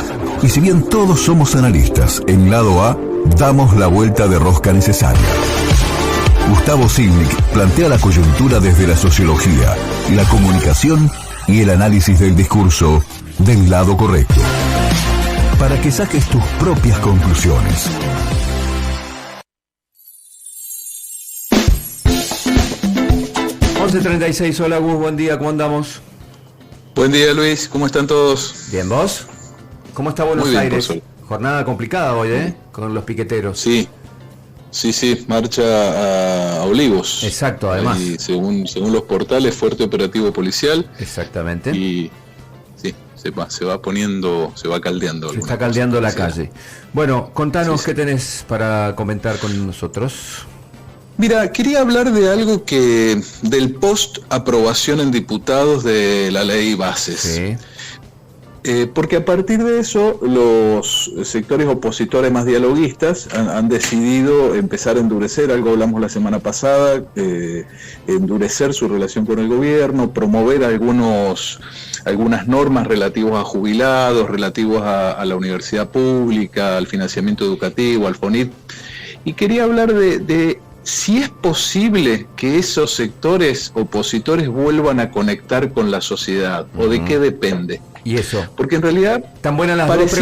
analistas. Y si bien todos somos analistas, en lado A, damos la vuelta de rosca necesaria. Gustavo Silnik plantea la coyuntura desde la sociología, la comunicación y el análisis del discurso del lado correcto, para que saques tus propias conclusiones. .36, hola Gus, buen día, ¿cómo andamos? Buen día Luis, ¿cómo están todos? Bien, ¿vos? ¿Cómo está Buenos Aires? Jornada complicada hoy, con los piqueteros. Sí, marcha a Olivos. Exacto, además. Y según los portales, fuerte operativo policial. Exactamente. Y sí, se va caldeando. Se está caldeando la calle. Bueno, contanos qué tenés para comentar con nosotros. Mira, quería hablar de algo del post aprobación en diputados de la ley bases. Sí. Porque a partir de eso los sectores opositores más dialoguistas han decidido empezar a endurecer, algo hablamos la semana pasada, endurecer su relación con el gobierno, promover algunas normas relativas a jubilados, relativas a la universidad pública, al financiamiento educativo, al FONIT. Y quería hablar de si es posible que esos sectores opositores vuelvan a conectar con la sociedad, o de qué depende. ¿Y eso? Porque en realidad... Tan buenas las dos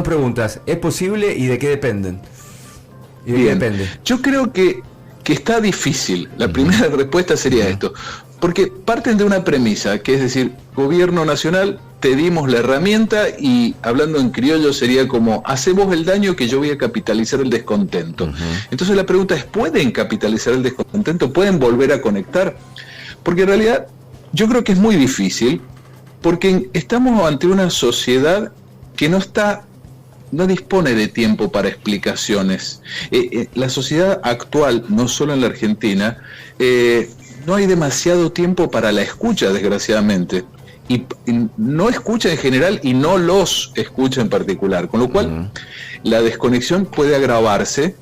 preguntas. ¿Es posible y de qué dependen? ¿Y de qué depende? Yo creo que está difícil. La primera respuesta sería esto. Porque parten de una premisa, que es decir, gobierno nacional, te dimos la herramienta y, hablando en criollo, sería como, hacé vos el daño que yo voy a capitalizar el descontento. Entonces la pregunta es, ¿pueden capitalizar el descontento? ¿Pueden volver a conectar? Porque en realidad yo creo que es muy difícil, porque estamos ante una sociedad que no dispone de tiempo para explicaciones. La sociedad actual, no solo en la Argentina, no hay demasiado tiempo para la escucha, desgraciadamente. Y no escucha en general y no los escucha en particular. Con lo cual, la desconexión puede agravarse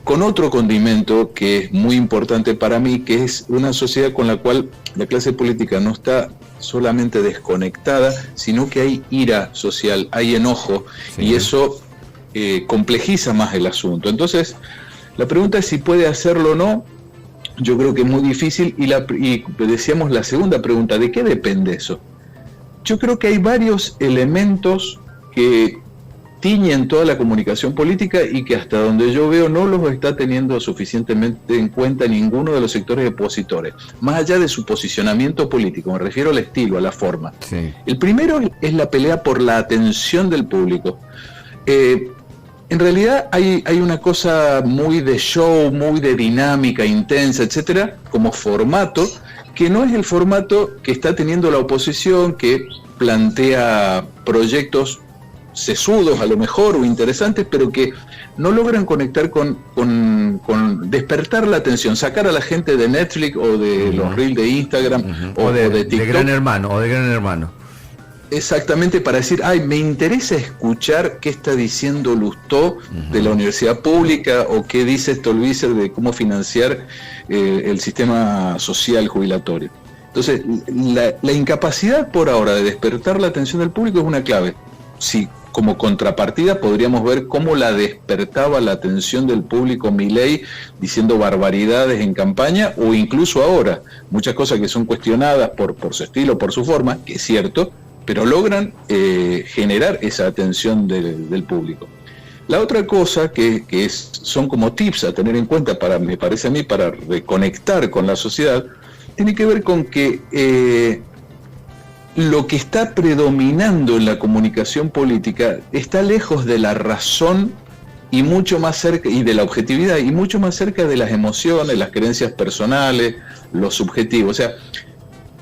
con otro condimento que es muy importante para mí, que es una sociedad con la cual la clase política no está solamente desconectada, sino que hay ira social, hay enojo, y eso complejiza más el asunto. Entonces, la pregunta es si puede hacerlo o no. Yo creo que es muy difícil, y decíamos la segunda pregunta, ¿de qué depende eso? Yo creo que hay varios elementos que tiñen toda la comunicación política y que hasta donde yo veo no los está teniendo suficientemente en cuenta ninguno de los sectores opositores, más allá de su posicionamiento político, me refiero al estilo, a la forma. Sí. El primero es la pelea por la atención del público. En realidad hay una cosa muy de show, muy de dinámica, intensa, etcétera, como formato, que no es el formato que está teniendo la oposición, que plantea proyectos sesudos a lo mejor o interesantes, pero que no logran conectar con despertar la atención, sacar a la gente de Netflix o de los reels de Instagram o de TikTok. De Gran Hermano. Exactamente, para decir, me interesa escuchar qué está diciendo Lustó de la universidad pública, o qué dice Stolbizer de cómo financiar el sistema social jubilatorio. Entonces, la incapacidad por ahora de despertar la atención del público es una clave. Si como contrapartida podríamos ver cómo la despertaba la atención del público Milei diciendo barbaridades en campaña, o incluso ahora, muchas cosas que son cuestionadas por su estilo, por su forma, que es cierto, pero logran generar esa atención del público. La otra cosa son como tips a tener en cuenta, me parece a mí, para reconectar con la sociedad, tiene que ver con que lo que está predominando en la comunicación política está lejos de la razón y mucho más cerca, y de la objetividad, y mucho más cerca de las emociones, las creencias personales, lo subjetivo. O sea,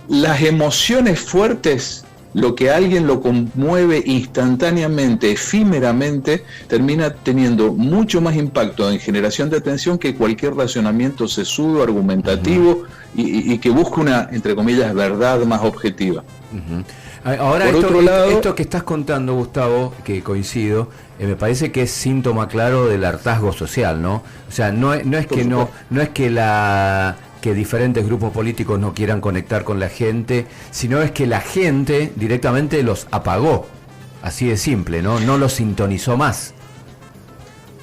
las emociones fuertes, lo que a alguien lo conmueve instantáneamente, efímeramente, termina teniendo mucho más impacto en generación de atención que cualquier razonamiento sesudo, argumentativo, y que busque una, entre comillas, verdad más objetiva. Ahora, esto que estás contando, Gustavo, que coincido, me parece que es síntoma claro del hartazgo social, ¿no? O sea, no es que diferentes grupos políticos no quieran conectar con la gente, sino es que la gente directamente los apagó. Así de simple, ¿no? No los sintonizó más.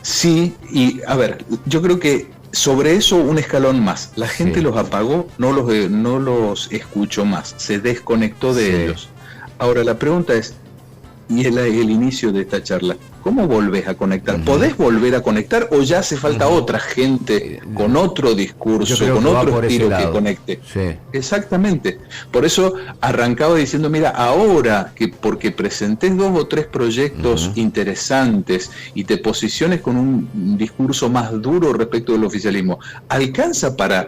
Sí, y a ver, yo creo que sobre eso un escalón más. La gente los apagó, no los escuchó más, se desconectó de ellos. Ahora la pregunta es, y es el inicio de esta charla, ¿cómo volvés a conectar? ¿Podés volver a conectar o ya hace falta otra gente con otro discurso, con otro estilo que conecte? Sí. Exactamente. Por eso arrancaba diciendo, mira, ahora que porque presentes 2 o 3 proyectos interesantes y te posiciones con un discurso más duro respecto del oficialismo, ¿alcanza para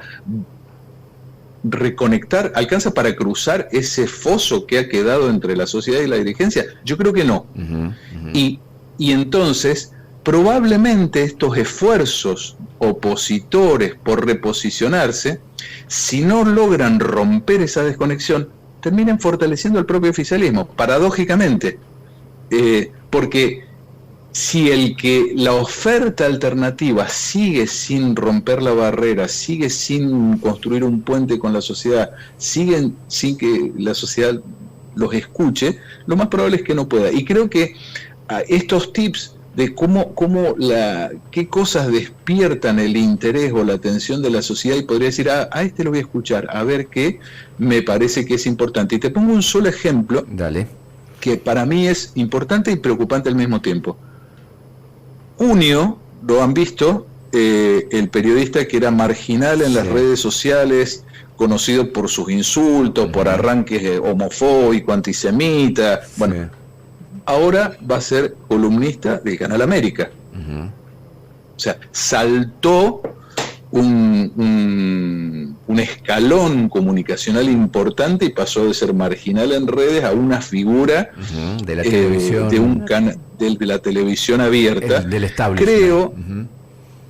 reconectar, alcanza para cruzar ese foso que ha quedado entre la sociedad y la dirigencia? Yo creo que no. Y entonces, probablemente estos esfuerzos opositores por reposicionarse, si no logran romper esa desconexión, terminen fortaleciendo el propio oficialismo, paradójicamente. Porque si la oferta alternativa sigue sin romper la barrera, sigue sin construir un puente con la sociedad, siguen sin que la sociedad los escuche, lo más probable es que no pueda. Y creo que estos tips de qué cosas despiertan el interés o la atención de la sociedad, y podría decir, a este lo voy a escuchar, a ver qué me parece que es importante. Y te pongo un solo ejemplo. Dale. Que para mí es importante y preocupante al mismo tiempo. Cunio, lo han visto, el periodista que era marginal en las redes sociales, conocido por sus insultos, por arranques homofóbico, antisemita, bueno, ahora va a ser columnista del Canal América. O sea, saltó un escalón comunicacional importante y pasó de ser marginal en redes a una figura de la televisión, de la televisión abierta, del establishment. Creo,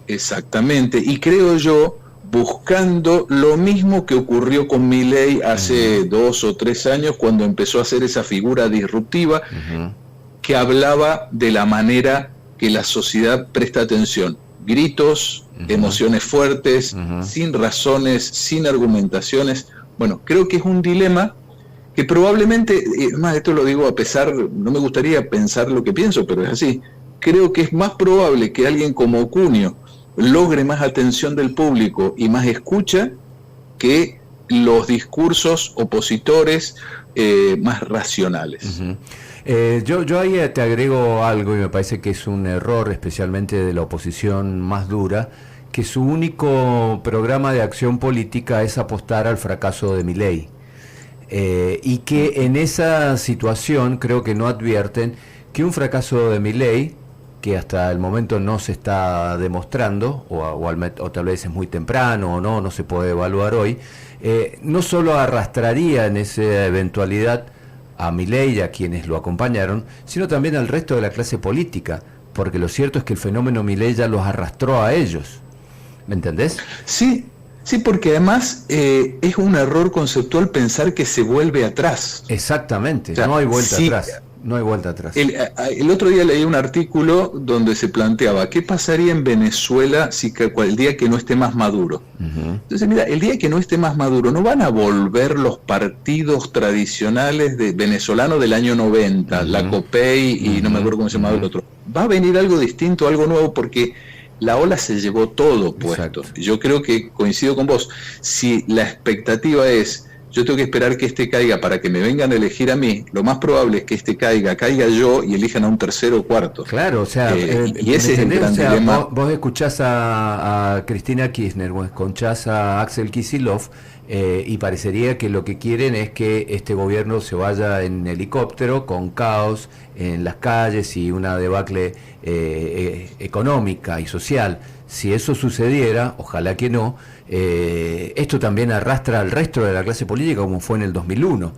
exactamente, y creo yo, buscando lo mismo que ocurrió con Milei hace 2 o 3 años, cuando empezó a ser esa figura disruptiva que hablaba de la manera que la sociedad presta atención. Gritos, emociones fuertes, sin razones, sin argumentaciones. Bueno, creo que es un dilema que probablemente, más esto lo digo a pesar, no me gustaría pensar lo que pienso, pero es así. Creo que es más probable que alguien como Cunio logre más atención del público y más escucha que los discursos opositores más racionales. Yo ahí te agrego algo, y me parece que es un error, especialmente de la oposición más dura, que su único programa de acción política es apostar al fracaso de Milei. Y que en esa situación creo que no advierten que un fracaso de Milei, que hasta el momento no se está demostrando, o tal vez es muy temprano, o no se puede evaluar hoy, no solo arrastraría en esa eventualidad a Milei y a quienes lo acompañaron, sino también al resto de la clase política, porque lo cierto es que el fenómeno Milei ya los arrastró a ellos. ¿Me entendés? Sí, porque además es un error conceptual pensar que se vuelve atrás. Exactamente, o sea, no hay vuelta atrás. No hay vuelta atrás. El otro día leí un artículo donde se planteaba qué pasaría en Venezuela el día que no esté más Maduro. Entonces, mira, el día que no esté más Maduro, no van a volver los partidos tradicionales venezolanos del año 90, la COPEI y no me acuerdo cómo se llamaba el otro. Va a venir algo distinto, algo nuevo, porque la ola se llevó todo puesto. Exacto. Yo creo que coincido con vos. Si la expectativa es, yo tengo que esperar que este caiga para que me vengan a elegir a mí, lo más probable es que este caiga yo y elijan a un tercero o cuarto. Claro, o sea, y ese es el gran dilema. Vos escuchás a Cristina Kirchner, vos escuchás a Axel Kicillof, y parecería que lo que quieren es que este gobierno se vaya en helicóptero, con caos en las calles y una debacle económica y social. Si eso sucediera, ojalá que no, esto también arrastra al resto de la clase política como fue en el 2001,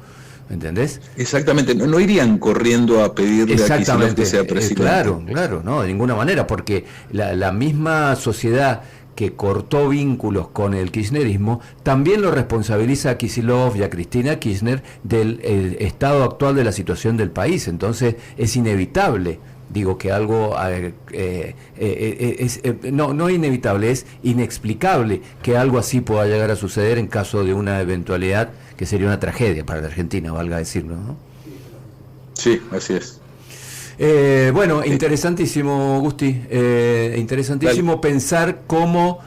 ¿entendés? Exactamente, no irían corriendo a pedirle a Kicillof que sea presidente. Claro, no, de ninguna manera, porque la misma sociedad que cortó vínculos con el kirchnerismo también lo responsabiliza a Kicillof y a Cristina Kirchner del estado actual de la situación del país. Entonces es inevitable, digo que algo no inevitable, es inexplicable que algo así pueda llegar a suceder en caso de una eventualidad que sería una tragedia para la Argentina, valga decirlo, ¿no? Sí, así es. Bueno, interesantísimo, Gusti. Interesantísimo pensar cómo,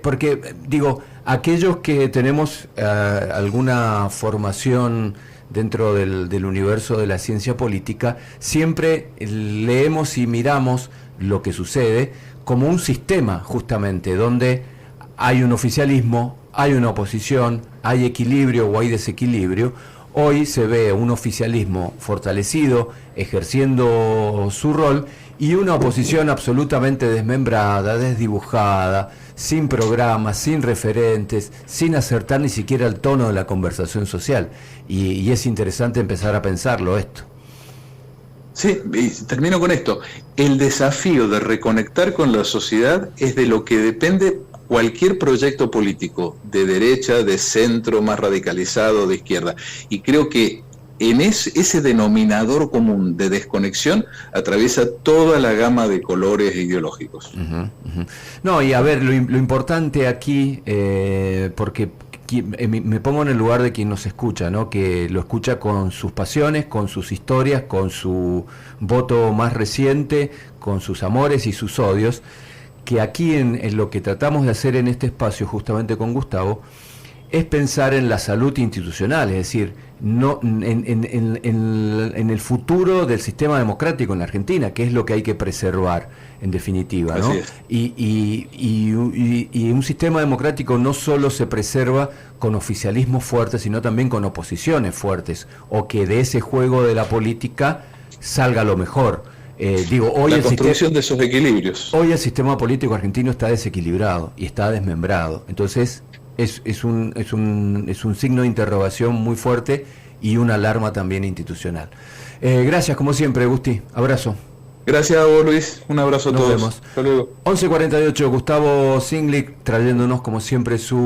porque digo, aquellos que tenemos alguna formación dentro del universo de la ciencia política, siempre leemos y miramos lo que sucede como un sistema, justamente, donde hay un oficialismo, hay una oposición, hay equilibrio o hay desequilibrio. Hoy se ve un oficialismo fortalecido, ejerciendo su rol, y una oposición absolutamente desmembrada, desdibujada, sin programas, sin referentes, sin acertar ni siquiera el tono de la conversación social. Y es interesante empezar a pensarlo esto. Sí, y termino con esto. El desafío de reconectar con la sociedad es de lo que depende cualquier proyecto político, de derecha, de centro, más radicalizado, de izquierda. Y creo que en ese denominador común de desconexión atraviesa toda la gama de colores ideológicos. No, y a ver, lo importante aquí, porque me pongo en el lugar de quien nos escucha, ¿no? Que lo escucha con sus pasiones, con sus historias, con su voto más reciente, con sus amores y sus odios, que aquí en lo que tratamos de hacer en este espacio, justamente con Gustavo, es pensar en la salud institucional, es decir, no en el futuro del sistema democrático en la Argentina, que es lo que hay que preservar, en definitiva, ¿no? Y un sistema democrático no solo se preserva con oficialismos fuertes, sino también con oposiciones fuertes, o que de ese juego de la política salga lo mejor. Hoy la construcción de esos equilibrios. Hoy el sistema político argentino está desequilibrado y está desmembrado. Entonces es un signo de interrogación muy fuerte y una alarma también institucional. Gracias, como siempre, Gusti. Abrazo. Gracias a vos, Luis. Un abrazo a todos. Nos vemos. Hasta luego. 11:48, Gustavo Zinglick trayéndonos, como siempre, su